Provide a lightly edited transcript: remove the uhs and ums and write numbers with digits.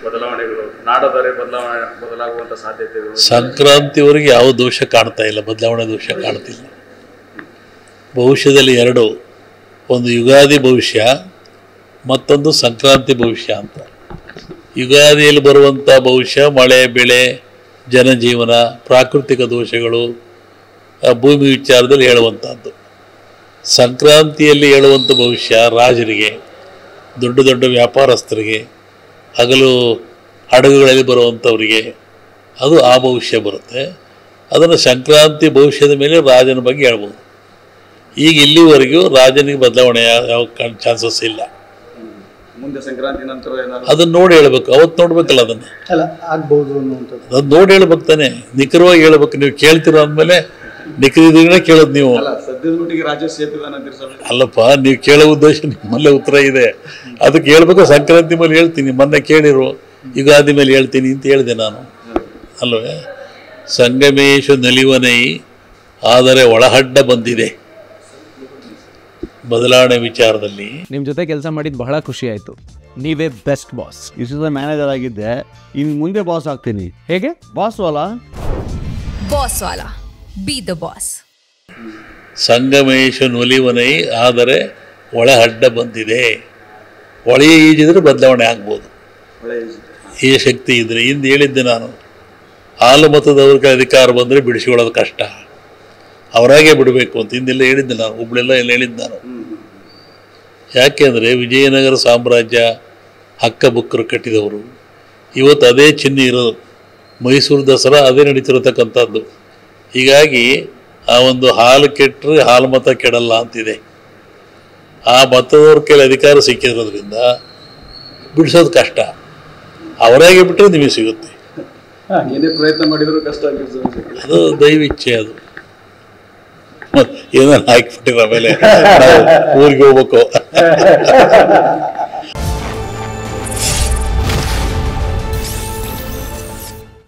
ಬದಲಾವಣೆಗಳು ನಾಡದರೆ ಬದಲಾಗುವಂತ ಸಾಧ್ಯತೆಗಳು ಸಂಕ್ರಾಂತಿವರೆಗೆ ಯಾವ ದೋಷ ಕಾಣ್ತಾ ಇಲ್ಲ, ಬದಲಾವಣೆ ದೋಷ ಕಾಣ್ತಿಲ್ಲ. ಭವಿಷ್ಯದಲ್ಲಿ ಎರಡು, ಒಂದು ಯುಗಾದಿ ಭವಿಷ್ಯ, ಮತ್ತೊಂದು ಸಂಕ್ರಾಂತಿ ಭವಿಷ್ಯ ಅಂತ. ಯುಗಾದಿಯಲ್ಲಿ ಬರುವಂಥ ಭವಿಷ್ಯ ಮಳೆ ಬೆಳೆ ಜನಜೀವನ ಪ್ರಾಕೃತಿಕ ದೋಷಗಳು ಭೂಮಿ ವಿಚಾರದಲ್ಲಿ ಹೇಳುವಂಥದ್ದು. ಸಂಕ್ರಾಂತಿಯಲ್ಲಿ ಹೇಳುವಂಥ ಭವಿಷ್ಯ ರಾಜರಿಗೆ, ದೊಡ್ಡ ದೊಡ್ಡ ವ್ಯಾಪಾರಸ್ಥರಿಗೆ, ಹಗಲು ಹಡಗುಗಳಲ್ಲಿ ಬರುವಂಥವರಿಗೆ ಅದು ಆ ಭವಿಷ್ಯ ಬರುತ್ತೆ. ಅದನ್ನು ಸಂಕ್ರಾಂತಿ ಭವಿಷ್ಯದ ಮೇಲೆ ರಾಜನ ಬಗ್ಗೆ ಹೇಳ್ಬೋದು. ಈಗ ಇಲ್ಲಿವರೆಗೂ ರಾಜನಿಗೆ ಬದಲಾವಣೆ ಯಾವ ಚಾನ್ಸಸ್ ಇಲ್ಲ. ಮುಂದೆ ಸಂಕ್ರಾಂತಿ ನಂತರ ಅದನ್ನ ನೋಡಿ ಹೇಳ್ಬೇಕು, ಅವತ್ತು ನೋಡ್ಬೇಕಲ್ಲ ಅದನ್ನು, ಅದು ನೋಡಿ ಹೇಳ್ಬೇಕು ತಾನೆ, ನಿಖರವಾಗಿ ಹೇಳ್ಬೇಕು. ನೀವು ಕೇಳ್ತಿರೋ ಅಂದಮೇಲೆ ನಿಖರದಿಂದ ಕೇಳೋದು ನೀವು. ಸದ್ಯದ ಮಟ್ಟಿಗೆ ರಾಜ ಅಲ್ಲಪ್ಪ, ನೀವು ಕೇಳೋ ಉದ್ದೇಶ ನಿಮ್ಮಲ್ಲೇ ಉತ್ತರ ಇದೆ, ಅದಕ್ಕೆ ಹೇಳ್ಬೇಕು. ಸಂಕ್ರಾಂತಿ ಮೇಲೆ ಹೇಳ್ತೀನಿ, ಮೊನ್ನೆ ಕೇಳಿರು, ಯುಗಾದಿ ಮೇಲೆ ಹೇಳ್ತೀನಿ ಅಂತ ಹೇಳಿದೆ ನಾನು ಅಲ್ವೇ. ಸಂಗಮೇಶ ನಲಿವನೈ ಆದರೆ ಒಳಹಡ್ಡ ಬಂದಿದೆ ಬದಲಾವಣೆ ವಿಚಾರದಲ್ಲಿ. ನಿಮ್ಮ ಜೊತೆ ಕೆಲಸ ಮಾಡಿದ್ದು ಬಹಳ ಖುಷಿ ಆಯಿತು. ನೀವೇ ಬೆಸ್ಟ್ ಬಾಸ್. ಇಷ್ಟು ಮ್ಯಾನೇಜರ್ ಆಗಿದ್ದೆ, ಇನ್ನು ಮುಂದೆ ಬಾಸ್ ಆಗ್ತೀನಿ. ಹೇಗೆ? ಬಾಸ್ ವಾಲಾ ಬಾಸ್ ವಾಲಾ, ಬಿ ದ ಬಾಸ್. ಸಂಗಮೇಶ ನೊಲಿವನೈ ಆದರೆ ಒಳಹಡ್ಡ ಬಂದಿದೆ. ಒಳೆಯ ಈಜಿದ್ರೆ ಬದಲಾವಣೆ ಆಗ್ಬೋದು, ಈ ಶಕ್ತಿ ಇದ್ರೆ. ಹಿಂದೆ ಹೇಳಿದ್ದೆ ನಾನು, ಹಾಲು ಮತದವ್ರಿಗೆ ಅಧಿಕಾರ ಬಂದರೆ ಬಿಡಿಸ್ಕೊಳ್ಳೋದು ಕಷ್ಟ, ಅವರಾಗೆ ಬಿಡಬೇಕು ಅಂತ ಹಿಂದೆಲ್ಲ ಹೇಳಿದ್ದೆ ನಾನು, ಒಬ್ಬಳೆಲ್ಲ ಎಲ್ಲ ಹೇಳಿದ್ದೆ ನಾನು. ಯಾಕೆಂದರೆ ವಿಜಯನಗರ ಸಾಮ್ರಾಜ್ಯ ಹಕ್ಕಬುಕ್ಕರು ಕಟ್ಟಿದವರು, ಇವತ್ತು ಅದೇ ಚಿಹ್ನೆ ಇರೋದು. ಮೈಸೂರು ದಸರಾ ಅದೇ ನಡೀತಿರತಕ್ಕಂಥದ್ದು. ಹೀಗಾಗಿ ಆ ಒಂದು ಹಾಲು ಕೆಟ್ಟರೆ ಹಾಲು ಮತ ಕೆಡಲ್ಲ ಅಂತಿದೆ. ಆ ಮತದವ್ರ ಕೈಲಿ ಅಧಿಕಾರ ಸಿಕ್ಕಿರೋದ್ರಿಂದ ಬಿಡಿಸೋದು ಕಷ್ಟ, ಅವರಾಗೆ ಬಿಟ್ಟರೆ ನಿಮಗೆ ಸಿಗುತ್ತೆ. ಏನೇ ಪ್ರಯತ್ನ ಮಾಡಿದ್ರು ಕಷ್ಟ. ಅದು ದೈವಿಚ್ಛೆ. ಅದು ಏನೋ ಹಾಕಿಬಿಟ್ಟಿರೋ ಮೇಲೆ ಊರಿಗೆ ಹೋಗ್ಬೇಕು.